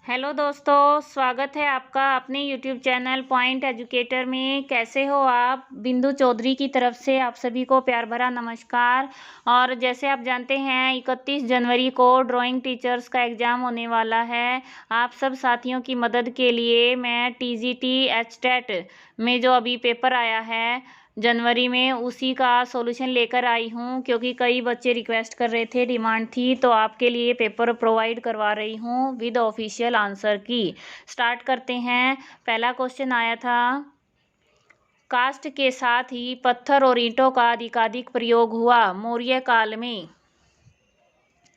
Hello दोस्तों, स्वागत है आपका अपने यूट्यूब चैनल पॉइंट एजुकेटर में। कैसे हो आप? बिंदु चौधरी की तरफ से आप सभी को प्यार भरा नमस्कार। और जैसे आप जानते हैं 31 जनवरी को ड्राइंग टीचर्स का एग्ज़ाम होने वाला है। आप सब साथियों की मदद के लिए मैं टीजीटी एचटेट में जो अभी पेपर आया है जनवरी में, उसी का सॉल्यूशन लेकर आई हूँ, क्योंकि कई बच्चे रिक्वेस्ट कर रहे थे, डिमांड थी, तो आपके लिए पेपर प्रोवाइड करवा रही हूँ विद ऑफिशियल आंसर की। स्टार्ट करते हैं। पहला क्वेश्चन आया था, कास्ट के साथ ही पत्थर और ईंटों का अधिकाधिक प्रयोग हुआ मौर्य काल में।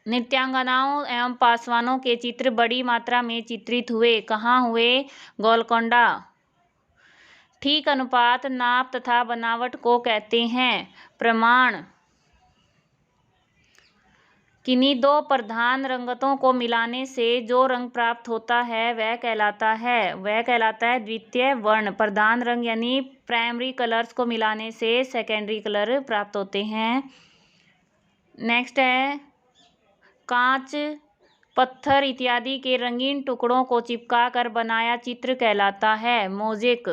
नृत्यांगनाओं एवं पासवानों के चित्र बड़ी मात्रा में चित्रित हुए। कहाँ हुए? गोलकोंडा। ठीक अनुपात, नाप तथा बनावट को कहते हैं प्रमाण। किन्हीं दो प्रधान रंगतों को मिलाने से जो रंग प्राप्त होता है वह कहलाता है द्वितीय वर्ण। प्रधान रंग यानी प्राइमरी कलर्स को मिलाने से सेकेंडरी कलर प्राप्त होते हैं। नेक्स्ट है, कांच, पत्थर इत्यादि के रंगीन टुकड़ों को चिपका कर बनाया चित्र कहलाता है मोज़ेक।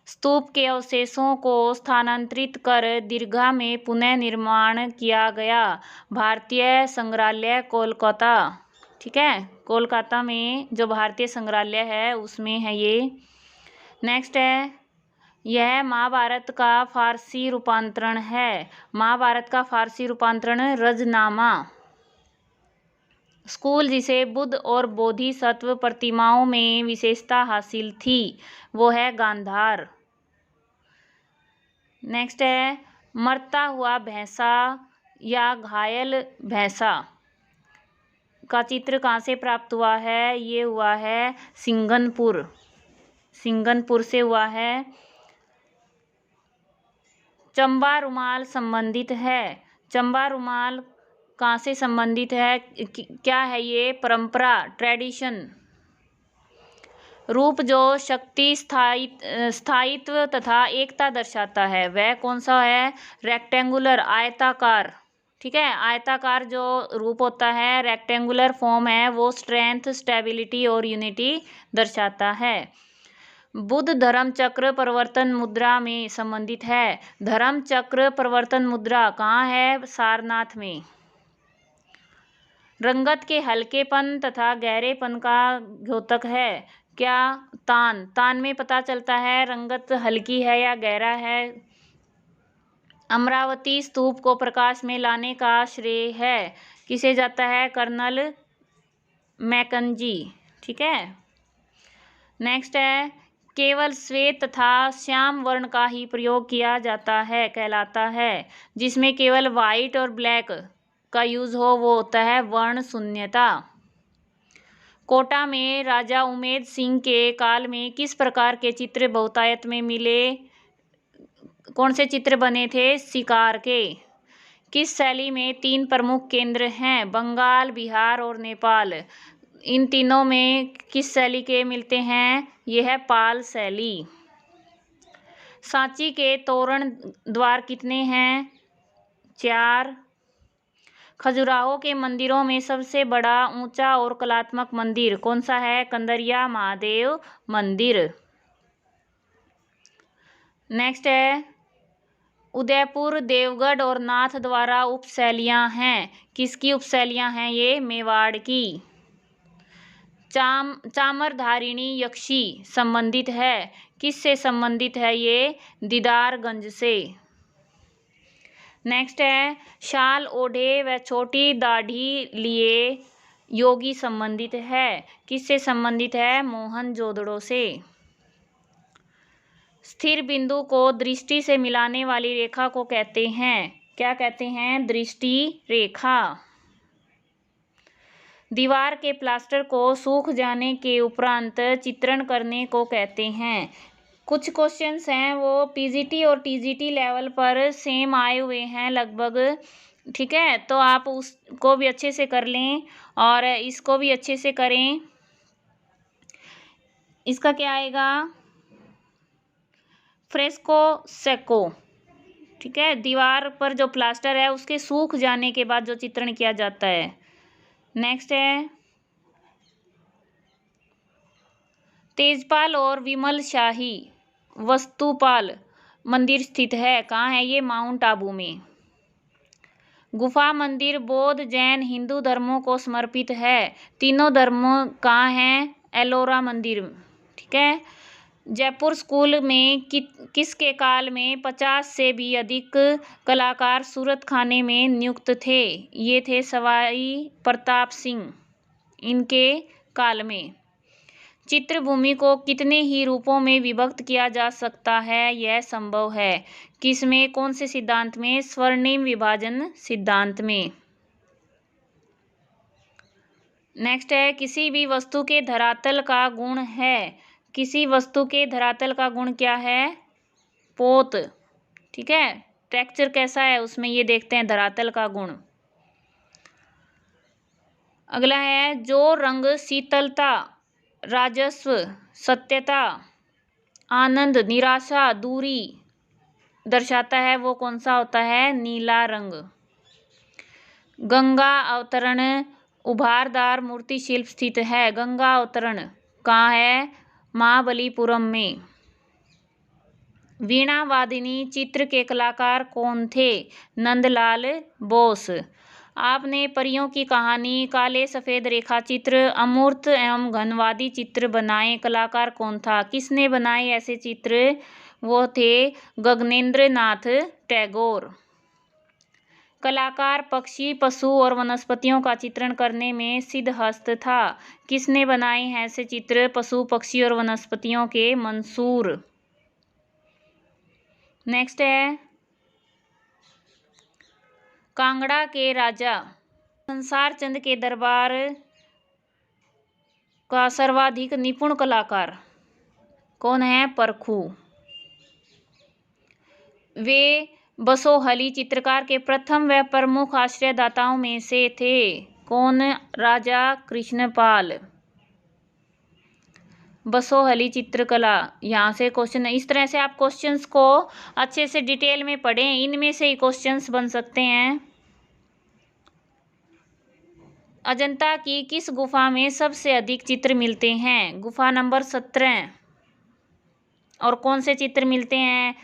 स्तूप के अवशेषों को स्थानांतरित कर दीर्घा में पुनः निर्माण किया गया। भारतीय संग्रहालय कोलकाता। ठीक है, कोलकाता में जो भारतीय संग्रहालय है उसमें है ये। नेक्स्ट है, यह महाभारत का फारसी रूपांतरण है। महाभारत का फारसी रूपांतरण रजनामा। स्कूल जिसे बुद्ध और बोधिसत्व प्रतिमाओं में विशेषता हासिल थी वो है गांधार। नेक्स्ट है, मरता हुआ भैंसा या घायल भैंसा का चित्र कहाँ से प्राप्त हुआ है? ये हुआ है सिंगनपुर से हुआ है। चंबा रुमाल संबंधित है। चंबा रुमाल कहाँ से संबंधित है? क्या है ये? परंपरा, ट्रेडिशन। रूप जो शक्ति, स्थायित्व तथा एकता दर्शाता है वह कौन सा है? रेक्टेंगुलर, आयताकार। ठीक है, आयताकार जो रूप होता है, रेक्टेंगुलर फॉर्म है, वो स्ट्रेंथ, स्टेबिलिटी और यूनिटी दर्शाता है। बुद्ध धर्म चक्र प्रवर्तन मुद्रा में संबंधित है। धर्म चक्र प्रवर्तन मुद्रा कहाँ है? सारनाथ में। रंगत के हल्केपन तथा गहरेपन का द्योतक है क्या? तान में पता चलता है रंगत हल्की है या गहरा है। अमरावती स्तूप को प्रकाश में लाने का श्रेय है किसे जाता है? Colonel Mackenzie. ठीक है। नेक्स्ट है, केवल श्वेत तथा श्याम वर्ण का ही प्रयोग किया जाता है कहलाता है। जिसमें केवल वाइट और ब्लैक का यूज हो वो होता है वर्ण शून्यता। कोटा में राजा उमेद सिंह के काल में किस प्रकार के चित्र बहुतायत में मिले? कौन से चित्र बने थे? शिकार के। किस शैली में 3 प्रमुख केंद्र हैं? बंगाल, बिहार और नेपाल। इन तीनों में किस शैली के मिलते हैं? यह है पाल शैली। सांची के तोरण द्वार कितने हैं? 4। खजुराहो के मंदिरों में सबसे बड़ा, ऊंचा और कलात्मक मंदिर कौन सा है? कंदरिया महादेव मंदिर। नेक्स्ट है, उदयपुर, देवगढ़ और नाथ द्वारा उपशैलियां हैं। किसकी उपशैलियां हैं ये? मेवाड़ की। चामरधारिणी यक्षी संबंधित है। किससे संबंधित है ये? दीदारगंज से। नेक्स्ट है, शाल ओढ़े व छोटी दाढ़ी लिए योगी संबंधित है। किससे संबंधित है? मोहनजोदड़ो से। स्थिर बिंदु को दृष्टि से मिलाने वाली रेखा को कहते हैं, क्या कहते हैं? दृष्टि रेखा। दीवार के प्लास्टर को सूख जाने के उपरांत चित्रण करने को कहते हैं। कुछ क्वेश्चंस हैं वो पीजीटी और टीजीटी लेवल पर सेम आए हुए हैं लगभग। ठीक है, तो आप उसको भी अच्छे से कर लें और इसको भी अच्छे से करें। इसका क्या आएगा? Fresco Seiko. ठीक है, दीवार पर जो प्लास्टर है उसके सूख जाने के बाद जो चित्रण किया जाता है। नेक्स्ट है, तेजपाल और विमल शाही वस्तुपाल मंदिर स्थित है? कहाँ है ये? माउंट आबू में। गुफा मंदिर बौद्ध, जैन, हिंदू धर्मों को समर्पित है। तीनों धर्मों कहाँ हैं? एलोरा मंदिर। ठीक है। जयपुर स्कूल में किसके काल में 50 से भी अधिक कलाकार सूरत खाने में नियुक्त थे? ये थे सवाई प्रताप सिंह, इनके काल में। चित्रभूमि को कितने ही रूपों में विभक्त किया जा सकता है? यह संभव है। किसमें? कौन से सिद्धांत में? स्वर्णिम विभाजन सिद्धांत में। नेक्स्ट है, किसी भी वस्तु के धरातल का गुण है। किसी वस्तु के धरातल का गुण क्या है? पोत। ठीक है। टेक्सचर कैसा है उसमें, ये देखते हैं धरातल का गुण। अगला है, जो रंग शीतलता, राजस्व, सत्यता, आनंद, निराशा, दूरी दर्शाता है, वो कौन सा होता है? नीला रंग। गंगा अवतरण उभारदार मूर्ति शिल्प स्थित है। गंगा अवतरण कहाँ है? महाबलीपुरम में। वीणा वादिनी चित्र के कलाकार कौन थे? नंदलाल बोस। आपने परियों की कहानी, काले सफेद रेखा चित्र, अमूर्त एवं घनवादी चित्र बनाए, कलाकार कौन था? किसने बनाए ऐसे चित्र? वो थे गगनेंद्र नाथ टैगोर। कलाकार पक्षी, पशु और वनस्पतियों का चित्रण करने में सिद्धहस्त था। किसने बनाए हैं ऐसे चित्र पशु, पक्षी और वनस्पतियों के? मंसूर। नेक्स्ट है, कांगड़ा के राजा संसार चंद के दरबार का सर्वाधिक निपुण कलाकार कौन है? परखू। वे बसोहली चित्रकार के प्रथम व प्रमुख आश्रयदाताओं में से थे। कौन? राजा कृष्णपाल। बसोहली चित्रकला, यहाँ से क्वेश्चन, इस तरह से आप क्वेश्चंस को अच्छे से डिटेल में पढ़ें, इनमें से ही क्वेश्चंस बन सकते हैं। अजंता की किस गुफा में सबसे अधिक चित्र मिलते हैं? गुफा नंबर 17। और कौन से चित्र मिलते हैं?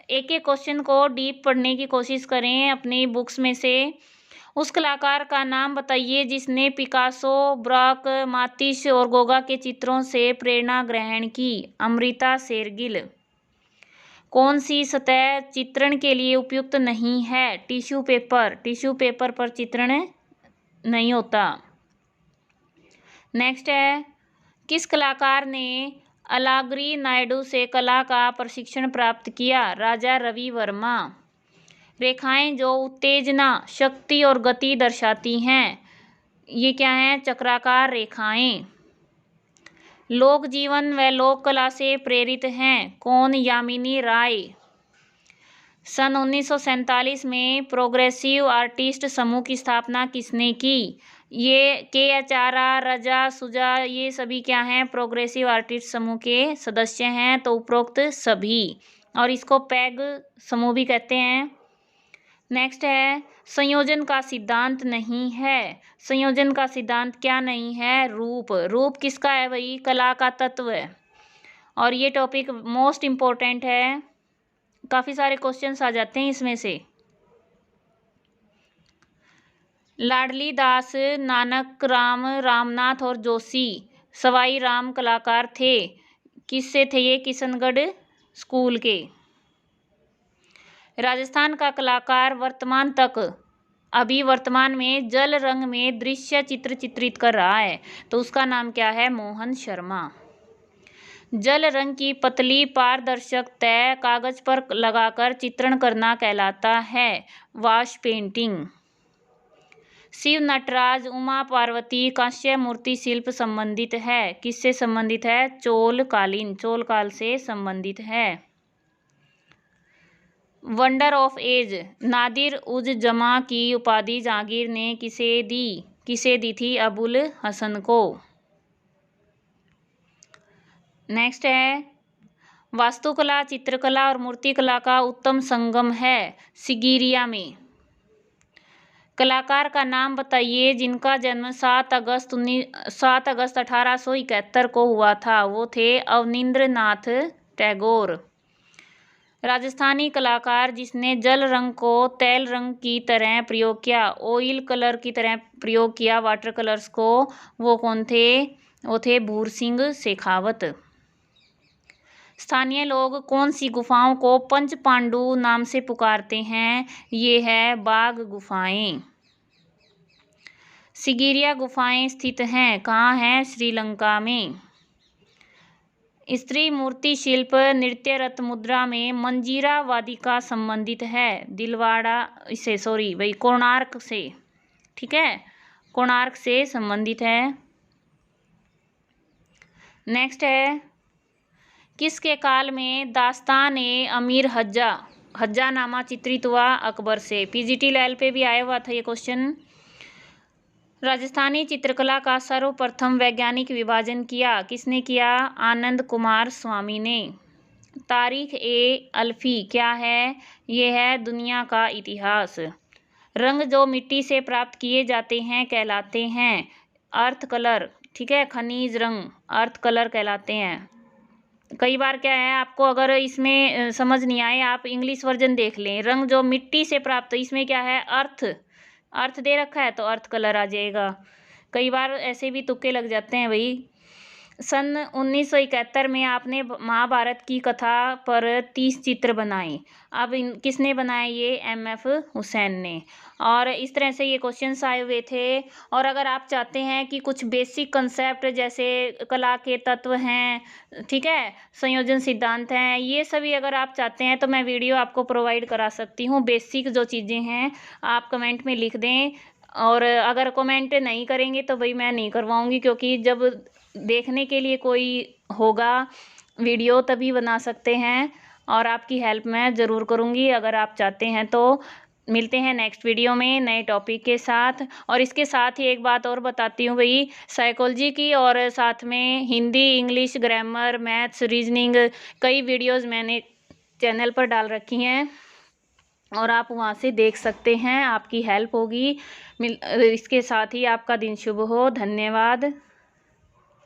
एक एक क्वेश्चन को डीप पढ़ने की कोशिश करें अपनी बुक्स में से। उस कलाकार का नाम बताइए जिसने पिकासो, ब्रॉक, मातिश और गोगा के चित्रों से प्रेरणा ग्रहण की। अमृता शेरगिल। कौन सी सतह चित्रण के लिए उपयुक्त नहीं है? Tissue paper. टिश्यू पेपर पर चित्रण नहीं होता। नेक्स्ट है, किस कलाकार ने अलागिरी नायडू से कला का प्रशिक्षण प्राप्त किया? राजा रवि वर्मा। रेखाएं जो उत्तेजना, शक्ति और गति दर्शाती हैं, ये क्या हैं? चक्राकार रेखाएं। लोक जीवन व लोक कला से प्रेरित हैं। कौन? यामिनी राय। सन 1947 में प्रोग्रेसिव आर्टिस्ट समूह की स्थापना किसने की? ये KH आरा, रजा, सुजा, ये सभी क्या हैं? प्रोग्रेसिव आर्टिस्ट समूह के सदस्य हैं। तो उपरोक्त सभी, और इसको पैग समूह भी कहते हैं। नेक्स्ट है, संयोजन का सिद्धांत नहीं है। संयोजन का सिद्धांत क्या नहीं है? रूप। रूप किसका है भाई? कला का तत्व है। और ये टॉपिक मोस्ट इम्पोर्टेंट है, काफ़ी सारे क्वेश्चंस आ जाते हैं इसमें से। लाडली दास, नानक राम, रामनाथ और जोशी सवाई राम कलाकार थे। किससे थे ये? किशनगढ़ स्कूल के। राजस्थान का कलाकार वर्तमान तक अभी वर्तमान में जल रंग में दृश्य चित्र चित्रित कर रहा है, तो उसका नाम क्या है? मोहन शर्मा। जल रंग की पतली पारदर्शक तय कागज पर लगाकर चित्रण करना कहलाता है वाश पेंटिंग। शिव, नटराज, उमा पार्वती कांस्य मूर्ति शिल्प संबंधित है। किससे संबंधित है? चोल कालीन, चोल काल से संबंधित है। वंडर ऑफ एज नादिर उज जमा की उपाधि जहांगीर ने किसे दी थी? अबुल हसन को। नेक्स्ट है, वास्तुकला, चित्रकला और मूर्तिकला का उत्तम संगम है सिगिरिया में। कलाकार का नाम बताइए जिनका जन्म 7 अगस्त 1871 को हुआ था। वो थे अवनींद्रनाथ टैगोर। राजस्थानी कलाकार जिसने जल रंग को तेल रंग की तरह प्रयोग किया, ऑयल कलर की तरह प्रयोग किया वाटर कलर्स को, वो कौन थे? वो थे भूर सिंह शेखावत। स्थानीय लोग कौन सी गुफाओं को पंच पांडु नाम से पुकारते हैं? ये है बाघ गुफाएं। सिगिरिया गुफाएं स्थित हैं कहाँ हैं? श्रीलंका में। स्त्री मूर्ति शिल्प नृत्य रत मुद्रा में मंजीरा वादिका संबंधित है। कोणार्क से, ठीक है, कोणार्क से संबंधित है। नेक्स्ट है, किसके काल में दास्तान ए अमीर हज्जा नामा चित्रित हुआ? अकबर से। पीजीटी लेवल पे भी आया हुआ था ये क्वेश्चन। राजस्थानी चित्रकला का सर्वप्रथम वैज्ञानिक विभाजन किया किसने किया? आनंद कुमार स्वामी ने। तारीख ए अल्फी क्या है? ये है दुनिया का इतिहास। रंग जो मिट्टी से प्राप्त किए जाते हैं कहलाते हैं अर्थ कलर, ठीक है, खनिज रंग अर्थ कलर कहलाते हैं। कई बार क्या है, आपको अगर इसमें समझ नहीं आए आप इंग्लिश वर्जन देख लें। रंग जो मिट्टी से प्राप्त, इसमें क्या है? अर्थ दे रखा है तो अर्थ कलर आ जाएगा। कई बार ऐसे भी तुक्के लग जाते हैं भाई। सन 1971 में आपने महाभारत की कथा पर 30 चित्र बनाए। अब किसने बनाए? ये MF हुसैन ने। और इस तरह से ये क्वेश्चंस आए हुए थे। और अगर आप चाहते हैं कि कुछ बेसिक कंसेप्ट जैसे कला के तत्व हैं, ठीक है, संयोजन सिद्धांत हैं, ये सभी अगर आप चाहते हैं तो मैं वीडियो आपको प्रोवाइड करा सकती हूँ। बेसिक जो चीज़ें हैं आप कमेंट में लिख दें। और अगर कमेंट नहीं करेंगे तो भाई मैं नहीं करवाऊँगी, क्योंकि जब देखने के लिए कोई होगा वीडियो तभी बना सकते हैं। और आपकी हेल्प मैं ज़रूर करूँगी अगर आप चाहते हैं तो। मिलते हैं नेक्स्ट वीडियो में नए टॉपिक के साथ। और इसके साथ ही एक बात और बताती हूँ भाई, साइकोलॉजी की और साथ में Hindi, English, grammar, maths, reasoning कई वीडियोस मैंने चैनल पर डाल रखी हैं और आप वहाँ से देख सकते हैं। आपकी हेल्प होगी। इसके साथ ही आपका दिन शुभ हो। धन्यवाद।